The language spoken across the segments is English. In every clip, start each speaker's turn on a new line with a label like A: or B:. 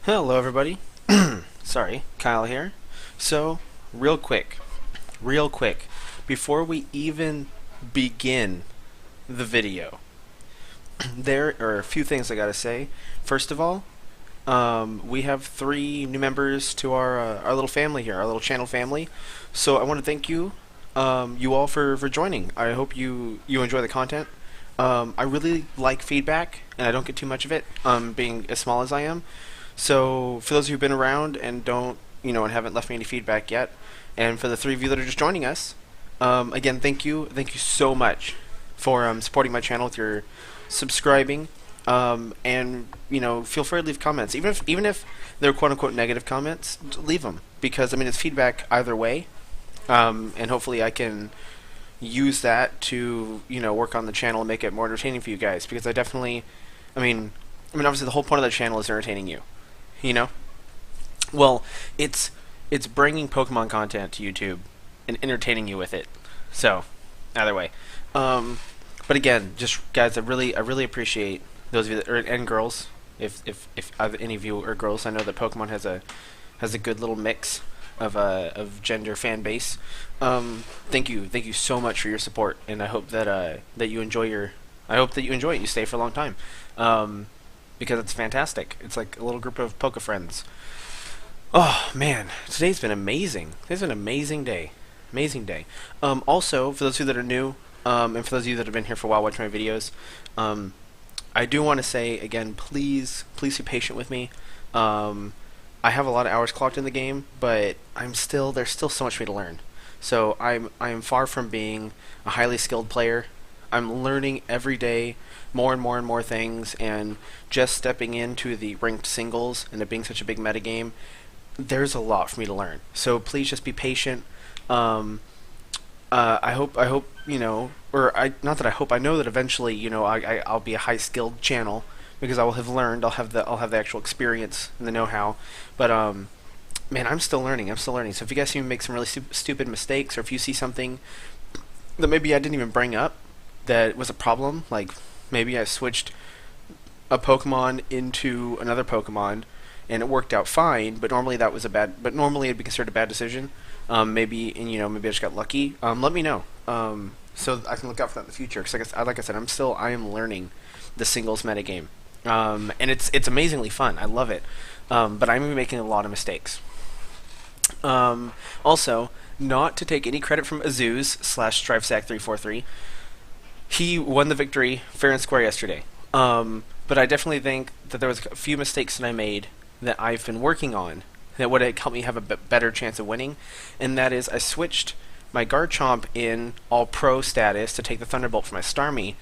A: Hello everybody. Sorry, Kyle here. So, real quick, before we even begin the video, there are a few things I gotta say. First of all, we have 3 new members to our little family here, our little channel family. So I want to thank you, you all for joining. I hope you enjoy the content. I really like feedback, and I don't get too much of it, being as small as I am. So for those of you who've been around and don't, and haven't left me any feedback yet, and for the 3 of you that are just joining us, again, thank you so much for supporting my channel with your subscribing, and feel free to leave comments, even if they're quote unquote negative comments, leave them, because it's feedback either way, and hopefully I can use that to work on the channel and make it more entertaining for you guys, because obviously the whole point of the channel is entertaining you. Well, it's bringing Pokemon content to YouTube and entertaining you with it. So, either way. But again, just guys, I really appreciate those of you that and girls. If any of you are girls, I know that Pokemon has a good little mix of gender fan base. Thank you so much for your support, and I hope that you enjoy it. You stay for a long time. Because it's fantastic. It's like a little group of Poke friends. Oh man, today's been amazing. Today's been an amazing day. Also, for those of you that are new, and for those of you that have been here for a while watching my videos, I do want to say again, please be patient with me. I have a lot of hours clocked in the game, but there's still so much for me to learn. So I'm far from being a highly skilled player. I'm learning every day more and more things, and just stepping into the ranked singles and it being such a big metagame, there's a lot for me to learn. So please just be patient. I hope not that I hope, I know that eventually I'll be a high skilled channel, because I will have learned. I'll have the actual experience and the know-how. But man, I'm still learning. So if you guys see me make some really stupid mistakes, or if you see something that maybe I didn't even bring up that was a problem, like maybe I switched a Pokemon into another Pokemon and it worked out fine, but normally it'd be considered a bad decision. Maybe I just got lucky. Let me know, so I can look out for that in the future. Because like I said, I am learning the singles metagame, and it's amazingly fun. I love it, but I'm making a lot of mistakes. Also, not to take any credit from Azuz /StriveSack343. He won the victory fair and square yesterday. But I definitely think that there was a few mistakes that I made that I've been working on that would help me have a better chance of winning. And that is, I switched my Garchomp in All-Pro status to take the Thunderbolt for my Starmie.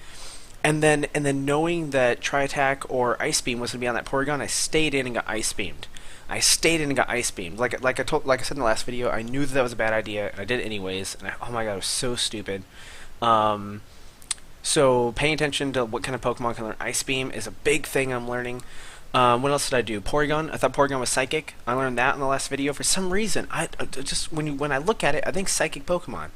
A: And then knowing that Tri-Attack or Ice Beam was going to be on that Porygon, I stayed in and got Ice Beamed. Like I said in the last video, I knew that was a bad idea, and I did it anyways. And oh my god, it was so stupid. So paying attention to what kind of Pokemon can learn Ice Beam is a big thing I'm learning. What else did I do? Porygon. I thought Porygon was Psychic. I learned that in the last video. For some reason, I just when I look at it, I think Psychic Pokemon.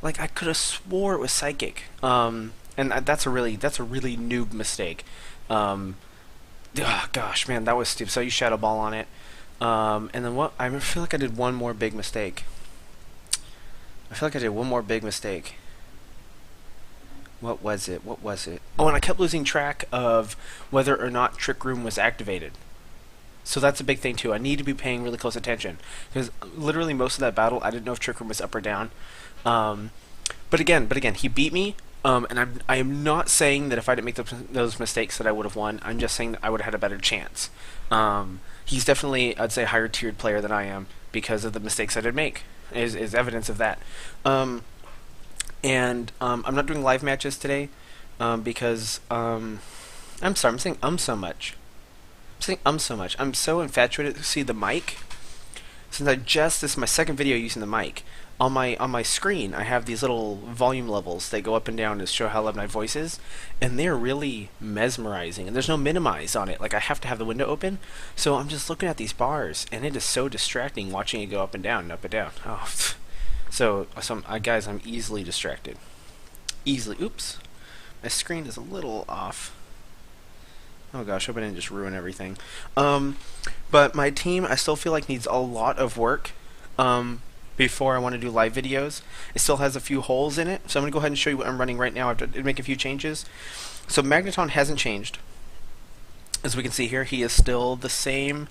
A: Like, I could have swore it was Psychic. And that's a really noob mistake. Oh, gosh, man, that was stupid. So you Shadow Ball on it. And then what? I feel like I did one more big mistake. What was it? Oh, and I kept losing track of whether or not Trick Room was activated. So that's a big thing too. I need to be paying really close attention, because literally most of that battle, I didn't know if Trick Room was up or down. But again, he beat me. And I am not saying that if I didn't make those mistakes that I would have won. I'm just saying that I would have had a better chance. He's definitely, I'd say, a higher tiered player than I am, because of the mistakes I did make. Is evidence of that. And I'm not doing live matches today, because I'm sorry, I'm saying so much. I'm so infatuated to see the mic. Since this is my second video using the mic. On my screen, I have these little volume levels that go up and down to show how loud my voice is, and they're really mesmerizing. And there's no minimize on it. Like, I have to have the window open, so I'm just looking at these bars, and it is so distracting watching it go up and down and up and down. Oh. So guys, I'm easily distracted. Oops. My screen is a little off. Oh gosh, hope I didn't just ruin everything. But my team, I still feel like needs a lot of work. Before I want to do live videos, it still has a few holes in it. So I'm gonna go ahead and show you what I'm running right now. I have to make a few changes. So Magneton hasn't changed. As we can see here, he is still the same.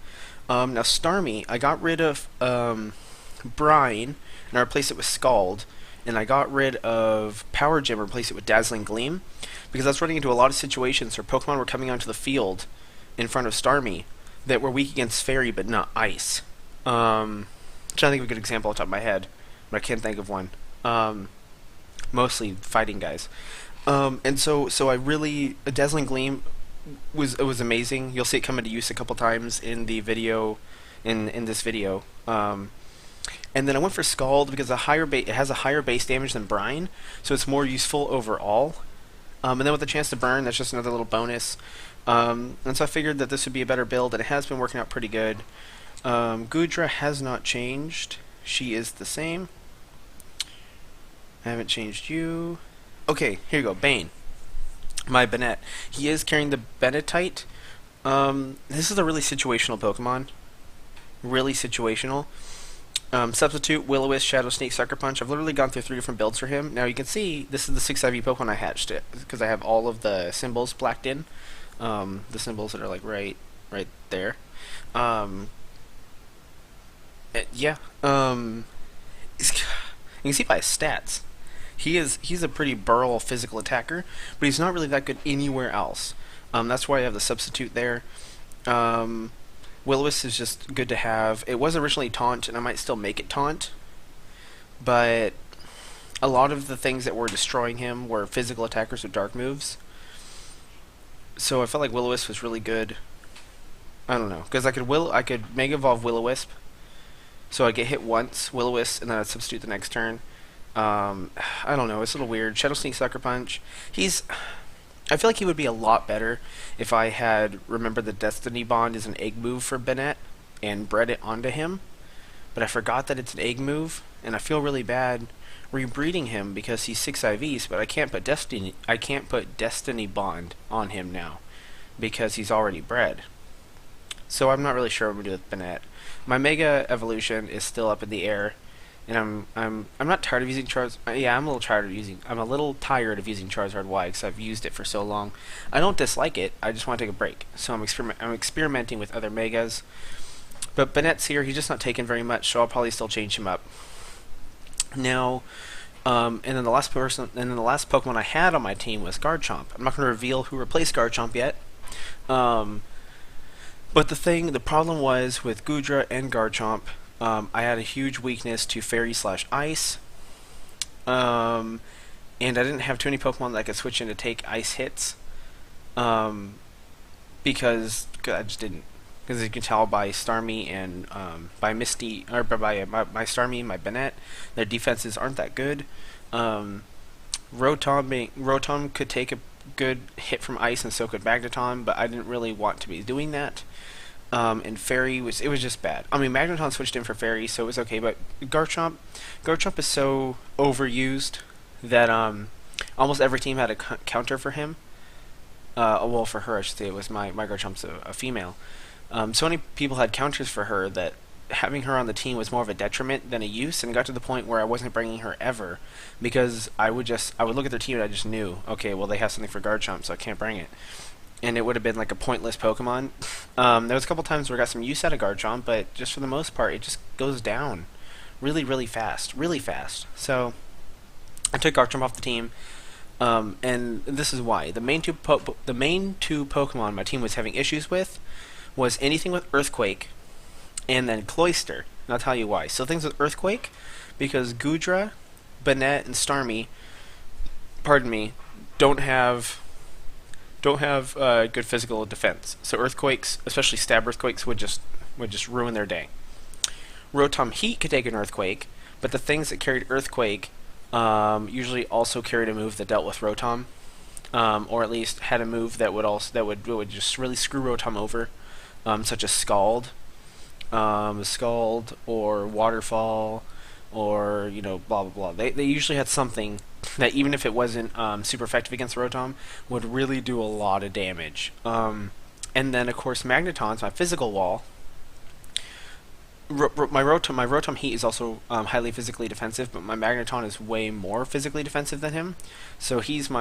A: Now Starmie, I got rid of Brine and I replaced it with Scald, and I got rid of Power Gem and replaced it with Dazzling Gleam, because I was running into a lot of situations where Pokemon were coming onto the field in front of Starmie that were weak against Fairy but not Ice. I'm trying to think of a good example off the top of my head, but I can't think of one. Mostly fighting guys. And so I really, Dazzling Gleam was amazing. You'll see it come into use a couple times in the video, in this video. And then I went for Scald because it has a higher base damage than Brine, so it's more useful overall. And then with the chance to burn, that's just another little bonus. And so I figured that this would be a better build, and it has been working out pretty good. Goodra has not changed. She is the same. I haven't changed you. Okay, here you go. Bane. My Bennett. He is carrying the Bennettite. This is a really situational Pokemon. Really situational. Substitute, Will-O-Wisp, Shadow Sneak, Sucker Punch. I've literally gone through 3 different builds for him. Now you can see this is the 6 IV Pokemon I hatched it, because I have all of the symbols blacked in. The symbols that are like right there. Yeah. You can see by his stats. He's a pretty burl physical attacker, but he's not really that good anywhere else. That's why I have the substitute there. Will-O-Wisp is just good to have. It was originally Taunt, and I might still make it Taunt, but a lot of the things that were destroying him were physical attackers with dark moves. So I felt like Will-O-Wisp was really good. I don't know, because I could Mega Evolve Will-O-Wisp, so I get hit once, Will-O-Wisp, and then I'd substitute the next turn. I don't know, it's a little weird. Shadow Sneak, Sucker Punch. I feel like he would be a lot better if I had remembered the Destiny Bond is an egg move for Bennett and bred it onto him. But I forgot that it's an egg move, and I feel really bad rebreeding him because he's 6 IVs, but I can't put Destiny Bond on him now because he's already bred. So I'm not really sure what I'm gonna do with Bennett. My Mega Evolution is still up in the air. And I'm not tired of using Charizard. Yeah, I'm a little tired of using Charizard Y because I've used it for so long. I don't dislike it. I just want to take a break. So I'm experimenting with other Megas. But Bennett's here. He's just not taking very much, so I'll probably still change him up. Now, and then the last Pokemon I had on my team was Garchomp. I'm not going to reveal who replaced Garchomp yet. But the problem was with Goodra and Garchomp. I had a huge weakness to Fairy/Ice, and I didn't have too many Pokemon that I could switch in to take Ice hits, because I just didn't. Because you can tell by Starmie and by Misty, or by my Starmie and my Bennett, their defenses aren't that good. Rotom could take a good hit from Ice, and so could Magneton, but I didn't really want to be doing that. And Fairy it was just bad. I mean, Magneton switched in for Fairy, so it was okay, but Garchomp is so overused that almost every team had a counter for him. Well, for her, I should say. It was my Garchomp's a female. So many people had counters for her that having her on the team was more of a detriment than a use, and it got to the point where I wasn't bringing her ever, because I would look at their team and I just knew, okay, well, they have something for Garchomp, so I can't bring it. And it would have been like a pointless Pokemon. There was a couple times where I got some use out of Garchomp, but just for the most part, it just goes down really, really fast. So I took Garchomp off the team, and this is why. The main two Pokemon my team was having issues with was anything with Earthquake, and then Cloyster. And I'll tell you why. So things with Earthquake, because Goodra, Bennett, and Starmie, don't have good physical defense. So Earthquakes, especially stab Earthquakes, would just ruin their day. Rotom-Heat could take an Earthquake, but the things that carried Earthquake usually also carried a move that dealt with Rotom, or at least had a move that would just really screw Rotom over, such as Scald, or Waterfall, or blah blah blah. They usually had something that, even if it wasn't super effective against Rotom, would really do a lot of damage. And then, of course, Magneton's my physical wall. My rotom-heat is also highly physically defensive, but my Magneton is way more physically defensive than him. So he's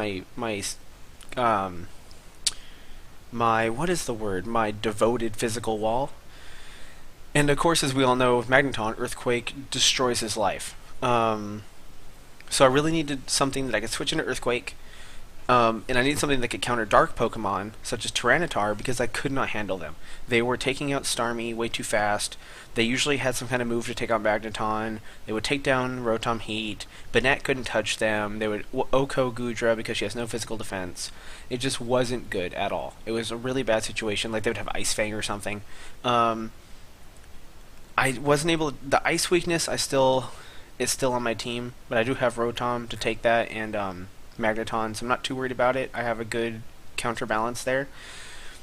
A: um, my what is the word? My devoted physical wall. And of course, as we all know, with Magneton, Earthquake destroys his life. So I really needed something that I could switch into Earthquake, and I needed something that could counter Dark Pokemon, such as Tyranitar, because I could not handle them. They were taking out Starmie way too fast. They usually had some kind of move to take on Magneton. They would take down Rotom-heat. Bennett couldn't touch them. They would Oko Gudra because she has no physical defense. It just wasn't good at all. It was a really bad situation. Like they would have Ice Fang or something. I wasn't able to, the ice weakness is still on my team, but I do have Rotom to take that and Magneton, so I'm not too worried about it. I have a good counterbalance there.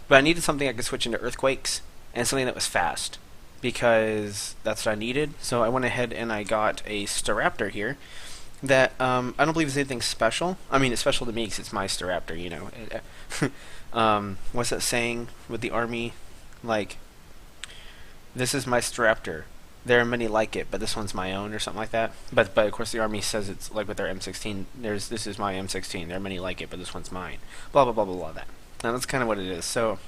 A: But I needed something I could switch into Earthquakes and something that was fast because that's what I needed. So I went ahead and I got a Staraptor here that I don't believe is anything special. I mean, it's special to me because it's my Staraptor, you know. What's that saying with the army? Like, this is my Staraptor. There are many like it, but this one's my own, or something like that. But of course, the army says it's like with their M16. This is my M16. There are many like it, but this one's mine. Blah blah blah blah blah. That. Now that's kind of what it is. So,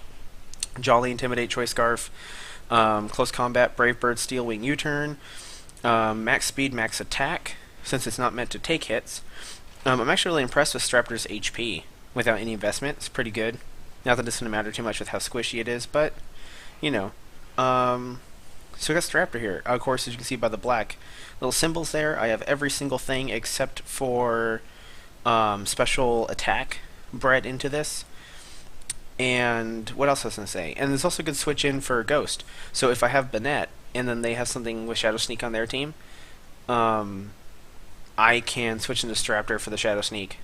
A: Jolly, Intimidate, Choice Scarf, Close Combat, Brave Bird, Steel Wing, U-Turn, Max Speed, Max Attack. Since it's not meant to take hits, I'm actually really impressed with Staraptor's HP without any investment. It's pretty good. Not that it's going to matter too much with how squishy it is, but you know. So I got Staraptor here. Of course, as you can see by the black little symbols there, I have every single thing except for special attack bred into this. And what else was I going to say? And there's also a good switch in for Ghost. So if I have Bennett, and then they have something with Shadow Sneak on their team, I can switch into Staraptor for the Shadow Sneak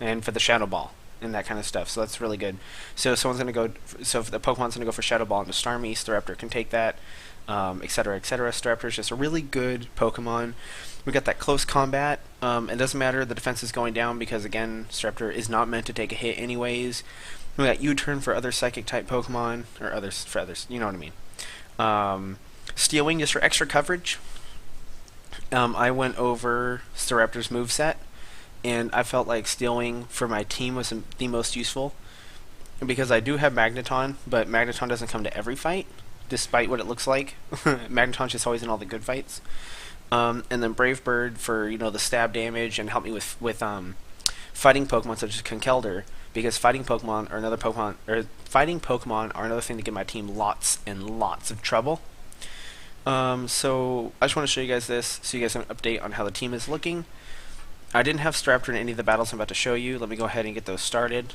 A: and for the Shadow Ball and that kind of stuff. So that's really good. So someone's going to go. So if the Pokemon's going to go for Shadow Ball into Starmie, Staraptor can take that, etc., etc. Staraptor is just a really good Pokemon. We got that close combat. It doesn't matter the defense is going down because again, Staraptor is not meant to take a hit anyways. We got U-Turn for other Psychic type Pokemon or others for others. You know what I mean. Steel Wing just for extra coverage. I went over Staraptor's moveset, and I felt like Steel Wing for my team was the most useful because I do have Magneton, but Magneton doesn't come to every fight, despite what it looks like. Magneton's just always in all the good fights. And then Brave Bird for the stab damage and help me with fighting Pokemon such as Conkeldurr, because fighting Pokemon are another thing to give my team lots and lots of trouble. So I just want to show you guys this so you guys have an update on how the team is looking. I didn't have Staraptor in any of the battles I'm about to show you. Let me go ahead and get those started.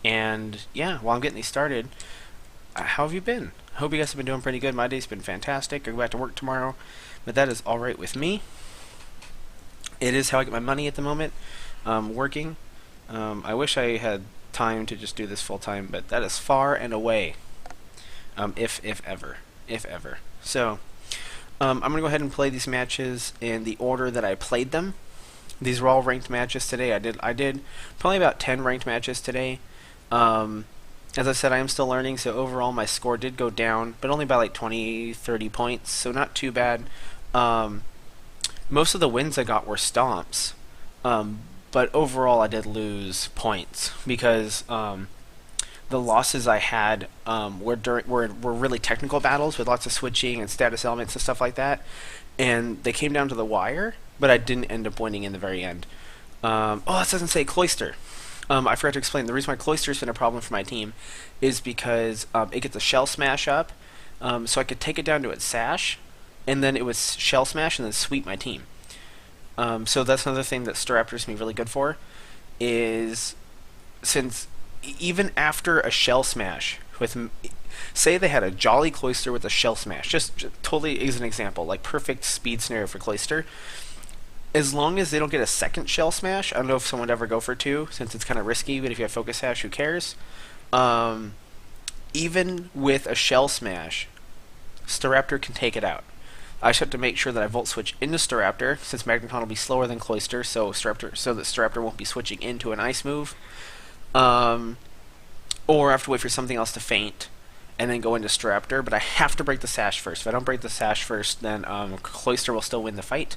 A: And yeah, while I'm getting these started, how have you been? I hope you guys have been doing pretty good. My day's been fantastic. I go back to work tomorrow, but that is alright with me. It is how I get my money at the moment, working. I wish I had time to just do this full time, but that is far and away, if ever. So, I'm going to go ahead and play these matches in the order that I played them. These were all ranked matches today. I did probably about 10 ranked matches today. As I said, I am still learning, so overall my score did go down, but only by like 20-30 points, so not too bad. Most of the wins I got were stomps, but overall I did lose points because the losses I had were really technical battles with lots of switching and status elements and stuff like that, and they came down to the wire, but I didn't end up winning in the very end. Oh, that doesn't say Cloyster. I forgot to explain. The reason why Cloyster's been a problem for my team is because it gets a Shell Smash up, so I could take it down to its Sash, and then it would Shell Smash and then sweep my team. So that's another thing that Staraptor's me really good for, is since even after a Shell Smash, say they had a Jolly Cloyster with a Shell Smash, just totally as an example, like perfect speed scenario for Cloyster, as long as they don't get a second Shell Smash, I don't know if someone would ever go for two, since it's kind of risky, but if you have Focus Sash, who cares? Even with a Shell Smash, Staraptor can take it out. I just have to make sure that I Volt Switch into Staraptor, since Magneton will be slower than Cloyster, so that Staraptor won't be switching into an Ice move. or I have to wait for something else to faint, and then go into Staraptor, but I have to break the sash first. If I don't break the sash first, then Cloyster will still win the fight.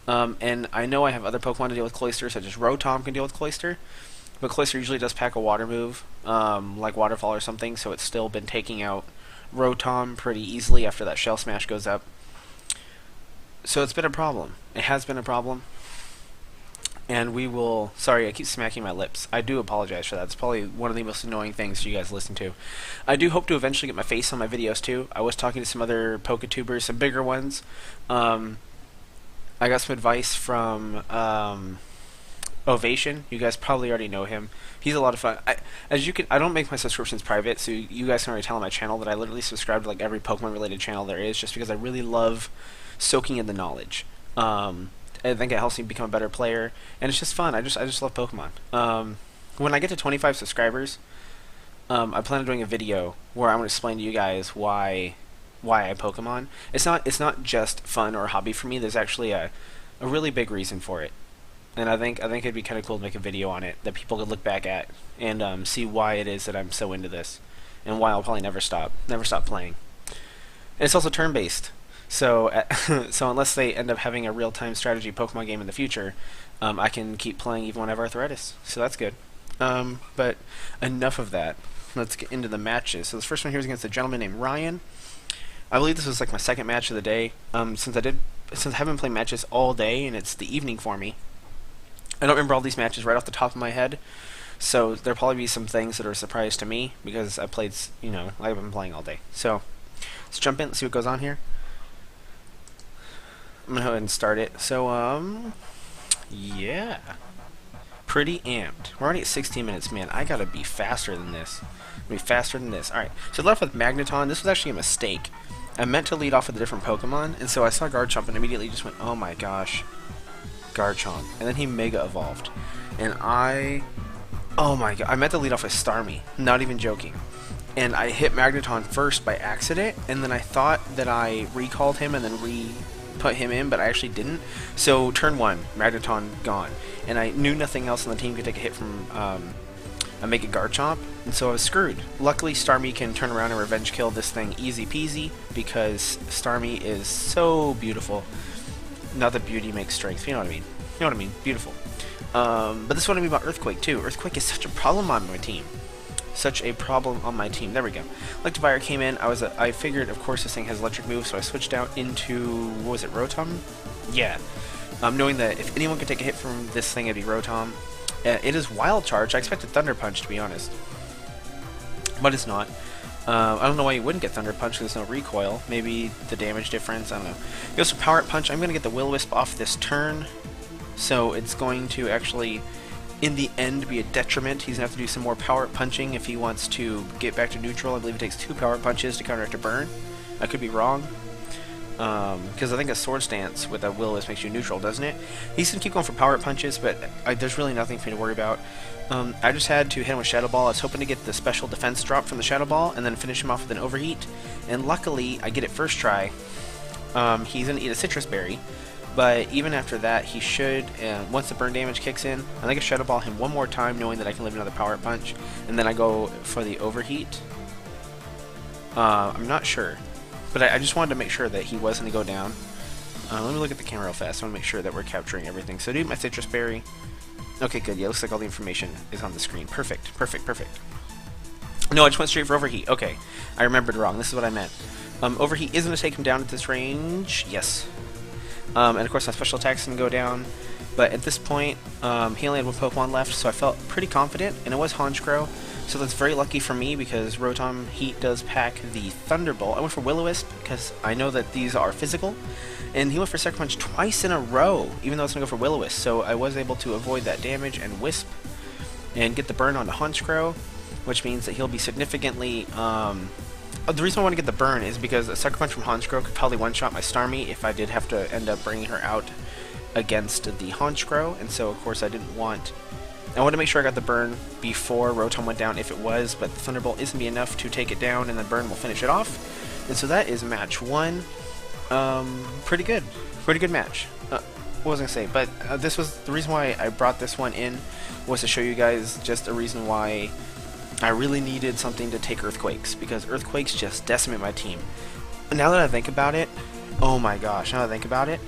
A: And I know I have other Pokemon to deal with Cloyster, such as Rotom can deal with Cloyster, but Cloyster usually does pack a water move, like Waterfall or something, so it's still been taking out Rotom pretty easily after that Shell Smash goes up. So it's been a problem. It has been a problem. And we will... Sorry, I keep smacking my lips. I do apologize for that. It's probably one of the most annoying things you guys listen to. I do hope to eventually get my face on my videos too. I was talking to some other Poketubers, some bigger ones. I got some advice from Ovation. You guys probably already know him. He's a lot of fun. I don't make my subscriptions private, so you guys can already tell on my channel that I literally subscribe to like every Pokemon related channel there is, just because I really love soaking in the knowledge. I think it helps me become a better player, and it's just fun. I just love Pokemon. When I get to 25 subscribers, I plan on doing a video where I'm going to explain to you guys why I Pokemon. It's not just fun or a hobby for me. There's actually a really big reason for it, and I think it'd be kind of cool to make a video on it that people could look back at and see why it is that I'm so into this, and why I'll probably never stop playing. And it's also turn-based. So, so unless they end up having a real-time strategy Pokemon game in the future, I can keep playing even when I have arthritis. So that's good. But enough of that. Let's get into the matches. So this first one here is against a gentleman named Ryan. I believe this was like my second match of the day. Since I haven't played matches all day and it's the evening for me, I don't remember all these matches right off the top of my head. So there'll probably be some things that are a surprise to me because I've been playing all day. So let's jump in. Let's see what goes on here. I'm gonna go ahead and start it. So, yeah. Pretty amped. We're already at 16 minutes, man. I gotta be faster than this. Alright, so left with Magneton. This was actually a mistake. I meant to lead off with a different Pokemon, and so I saw Garchomp and immediately just went, oh my gosh. Garchomp. And then he Mega Evolved. And oh my god, I meant to lead off with Starmie. Not even joking. And I hit Magneton first by accident, and then I thought that I recalled him and then put him in, but I actually didn't. So turn 1, Magneton gone, and I knew nothing else on the team could take a hit from a Mega Garchomp, and so I was screwed. Luckily, Starmie can turn around and revenge kill this thing easy peasy because Starmie is so beautiful. Not that beauty makes strength, you know what I mean? You know what I mean? Beautiful. But this one to be about Earthquake too. Earthquake is such a problem on my team. There we go. Electivire came in. I figured, of course, this thing has electric moves, so I switched out into, what was it, Rotom? Yeah. Knowing that if anyone could take a hit from this thing, it'd be Rotom. It is Wild Charge. I expected Thunder Punch, to be honest. But it's not. I don't know why you wouldn't get Thunder Punch, because there's no recoil. Maybe the damage difference, I don't know. He goes for Power Up Punch. I'm going to get the Will-O-Wisp off this turn. So it's going to actually, in the end, be a detriment. He's going to have to do some more power punching if he wants to get back to neutral. I believe it takes 2 power punches to counteract a burn. I could be wrong. Because I think a Sword Stance with a Will-O-Wisp makes you neutral, doesn't it? He's going to keep going for power punches, but there's really nothing for me to worry about. I just had to hit him with Shadow Ball. I was hoping to get the special defense drop from the Shadow Ball and then finish him off with an Overheat. And luckily, I get it first try. He's going to eat a Citrus Berry. But even after that, he should, once the burn damage kicks in, I think I Shadow Ball him one more time, knowing that I can live another Power Punch, and then I go for the Overheat. I'm not sure, but I just wanted to make sure that he was going to go down. Let me look at the camera real fast. I want to make sure that we're capturing everything. So I do my Citrus Berry. Okay, good. Yeah, looks like all the information is on the screen. Perfect, perfect, perfect. No, I just went straight for Overheat. Okay, I remembered wrong. This is what I meant. Overheat is going to take him down at this range. Yes. And of course my special attacks can go down, but at this point he only had 1 Pokemon left, so I felt pretty confident, and it was Honchkrow, so that's very lucky for me because rotom-heat does pack the Thunderbolt. I went for Will-O-Wisp because I know that these are physical, and he went for Sucker Punch twice in a row, even though it's going to go for Will-O-Wisp, so I was able to avoid that damage and Wisp and get the burn onto Honchkrow, which means that he'll be significantly the reason I want to get the burn is because a Sucker Punch from Honchkrow could probably one-shot my Starmie if I did have to end up bringing her out against the Honchkrow, and so of course I wanted to make sure I got the burn before Rotom went down if it was, but the Thunderbolt isn't be enough to take it down, and the burn will finish it off. And so that is match 1. Pretty good match. What was I going to say? But this was the reason why I brought this one in, was to show you guys just a reason why I really needed something to take Earthquakes, because Earthquakes just decimate my team. Now that I think about it, oh my gosh, now that I think about it,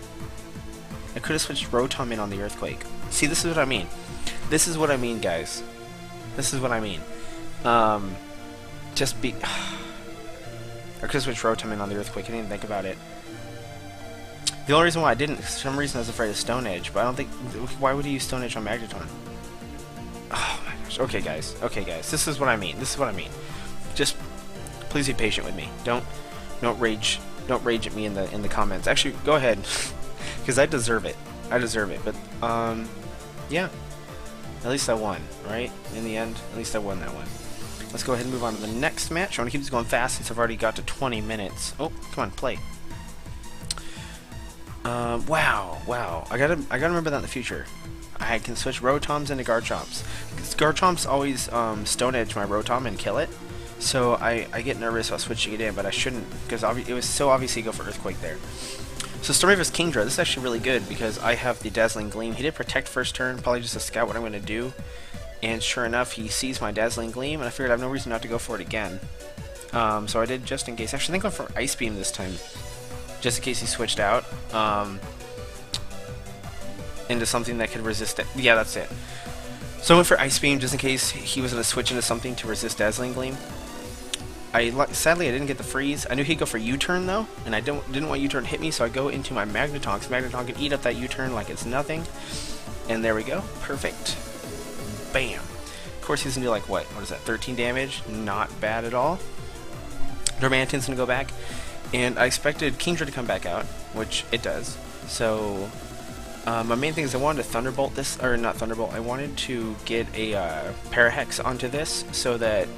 A: I could have switched Rotom in on the Earthquake. See, this is what I mean. This is what I mean, guys. This is what I mean. Just be... I could have switched Rotom in on the Earthquake. I didn't even think about it. The only reason why I didn't, for some reason I was afraid of Stone Edge, but I don't think... Why would he use Stone Edge on Magneton? Oh my gosh. Okay, guys. Okay, guys. This is what I mean. This is what I mean. Just please be patient with me. Don't rage. Don't rage at me in the comments. Actually, go ahead, because I deserve it. I deserve it. But yeah. At least I won, right? In the end, at least I won that one. Let's go ahead and move on to the next match. I want to keep this going fast since I've already got to 20 minutes. Oh, come on, play. Wow. I gotta remember that in the future. I can switch Rotoms into Garchomps. Garchomps always Stone Edge my Rotom and kill it. So I get nervous about switching it in, but I shouldn't, because it was so obviously go for Earthquake there. So Stormy vs. Kingdra, this is actually really good because I have the Dazzling Gleam. He did Protect first turn, probably just to scout what I'm going to do. And sure enough, he sees my Dazzling Gleam, and I figured I have no reason not to go for it again. So I did just in case. Actually, I think I went for Ice Beam this time, just in case he switched out into something that could resist it. Yeah, that's it. So I went for Ice Beam just in case he was going to switch into something to resist Dazzling Gleam. Sadly, I didn't get the freeze. I knew he'd go for U-turn though, and I didn't want U-turn to hit me, so I go into my Magneton, because Magneton can eat up that U-turn like it's nothing. And there we go. Perfect. Bam. Of course, he's gonna do like what is that? 13 damage. Not bad at all. Darmanitan's gonna go back, and I expected Kingdra to come back out, which it does. So my main thing is I wanted to Thunderbolt this, or not Thunderbolt. I wanted to get a Parahex onto this so that,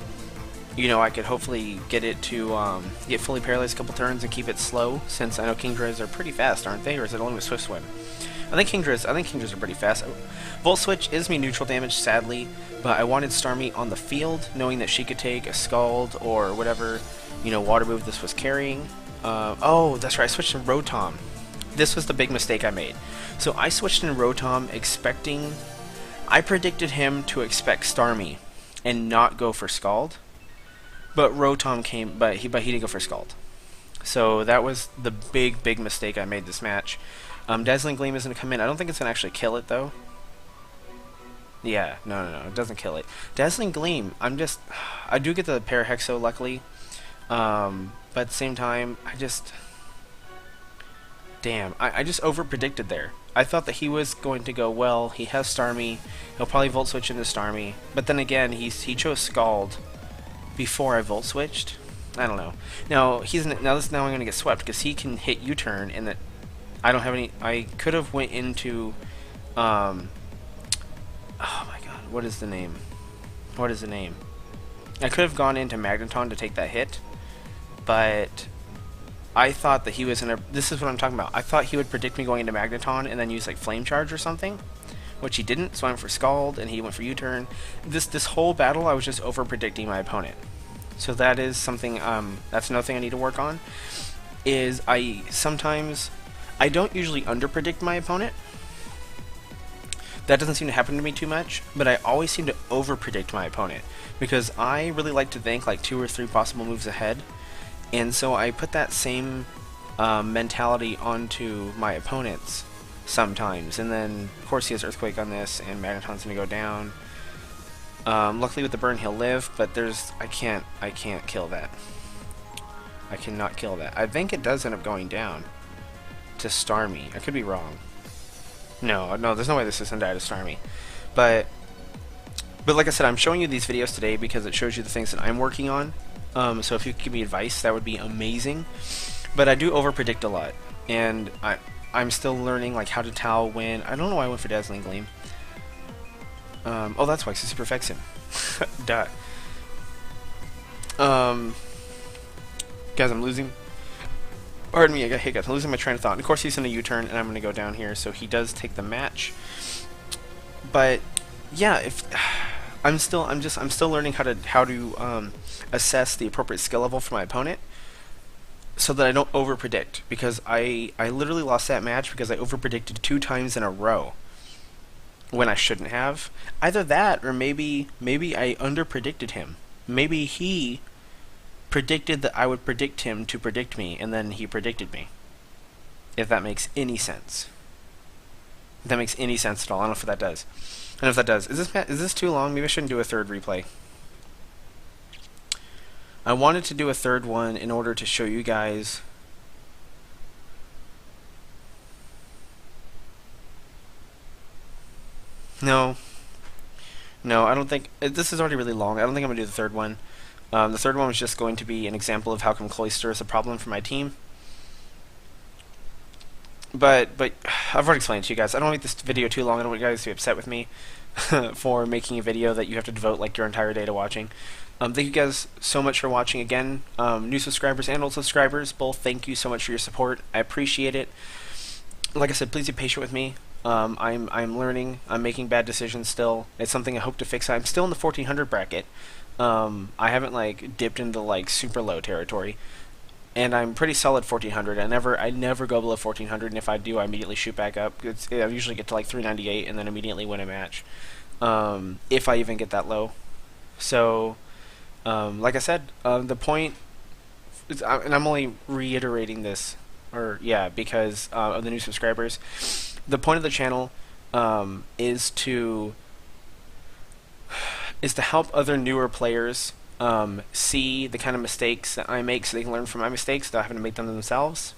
A: you know, I could hopefully get it to get fully paralyzed a couple turns and keep it slow, since I know Kingdras are pretty fast, aren't they? Or is it only with Swift Swim? I think Kingdras are pretty fast. Volt Switch is me neutral damage, sadly, but I wanted Starmie on the field, knowing that she could take a Scald or whatever, you know, water move this was carrying. Oh, that's right, I switched to Rotom. This was the big mistake I made. So I switched in Rotom expecting... I predicted him to expect Starmie and not go for Scald. But Rotom came, but he didn't go for Scald. So that was the big mistake I made this match. Dazzling Gleam is going to come in. I don't think it's going to actually kill it, though. Yeah, no, it doesn't kill it. Dazzling Gleam, I do get the Parahexo, luckily. But at the same time, damn, I just over-predicted there. I thought that he was going to go, well, he has Starmie. He'll probably Volt Switch into Starmie. But then again, he chose Scald before I Volt Switched. I don't know. Now I'm gonna get swept because he can hit U-turn, and that I don't have any. I could have went into oh my god, what is the name? I could have gone into Magneton to take that hit, but I thought that he was gonna. This is what I'm talking about. I thought he would predict me going into Magneton and then use like Flame Charge or something, which he didn't, so I went for Scald, and he went for U-turn. This whole battle, I was just over-predicting my opponent. So that is something, that's another thing I need to work on, is I don't usually under-predict my opponent. That doesn't seem to happen to me too much, but I always seem to over-predict my opponent, because I really like to think like 2 or 3 possible moves ahead, and so I put that same mentality onto my opponents sometimes, and then of course he has Earthquake on this, and Magneton's gonna go down. Luckily with the burn he'll live, but I can't kill that. I cannot kill that. I think it does end up going down to Starmie. I could be wrong. No, there's no way this isn't die to Starmie. But like I said, I'm showing you these videos today because it shows you the things that I'm working on. So if you could give me advice, that would be amazing. But I do over-predict a lot, and I'm still learning like how to tell when. I don't know why I went for Dazzling Gleam. Oh, that's why, because it super affects him. Duh. Guys, I'm losing. Pardon me, I got hiccups. I'm losing my train of thought. And of course, he's in a U-turn, and I'm going to go down here, so he does take the match. But yeah, I'm still learning how to assess the appropriate skill level for my opponent, so that I don't over-predict, because I literally lost that match because I over-predicted 2 times in a row when I shouldn't have. Either that, or maybe I under-predicted him. Maybe he predicted that I would predict him to predict me, and then he predicted me. If that makes any sense. If that makes any sense at all. I don't know if that does. I don't know if that does. Is this too long? Maybe I shouldn't do a third replay. I wanted to do a third one in order to show you guys. No. No, I don't think... This is already really long. I don't think I'm going to do the third one. The third one was just going to be an example of how come Cloyster is a problem for my team. But I've already explained it to you guys. I don't want to make this video too long. I don't want you guys to be upset with me for making a video that you have to devote like your entire day to watching. Thank you guys so much for watching again. New subscribers and old subscribers, both thank you so much for your support. I appreciate it. Like I said, please be patient with me. I'm learning. I'm making bad decisions still. It's something I hope to fix. I'm still in the 1400 bracket. I haven't like dipped into like super low territory. And I'm pretty solid 1400. I never go below 1400, and if I do, I immediately shoot back up. I usually get to like 398 and then immediately win a match, if I even get that low. So, like I said, the point, and I'm only reiterating this, because of the new subscribers. The point of the channel is to help other newer players see the kind of mistakes that I make so they can learn from my mistakes without having to make them themselves,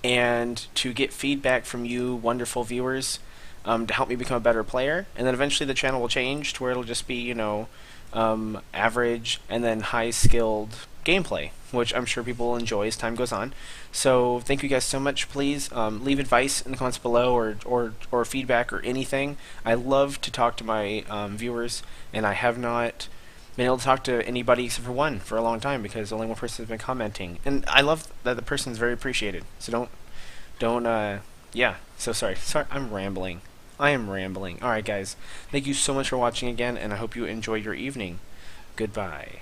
A: and to get feedback from you wonderful viewers to help me become a better player. And then eventually the channel will change to where it'll just be, you know, average and then high skilled gameplay, which I'm sure people will enjoy as time goes on. So thank you guys so much. Please leave advice in the comments below, or feedback or anything. I love to talk to my viewers, and I have not been able to talk to anybody except for one for a long time because only one person has been commenting, and I love that the person is very appreciated. So yeah, so sorry I'm rambling. I am rambling. Alright guys, thank you so much for watching again, and I hope you enjoy your evening. Goodbye.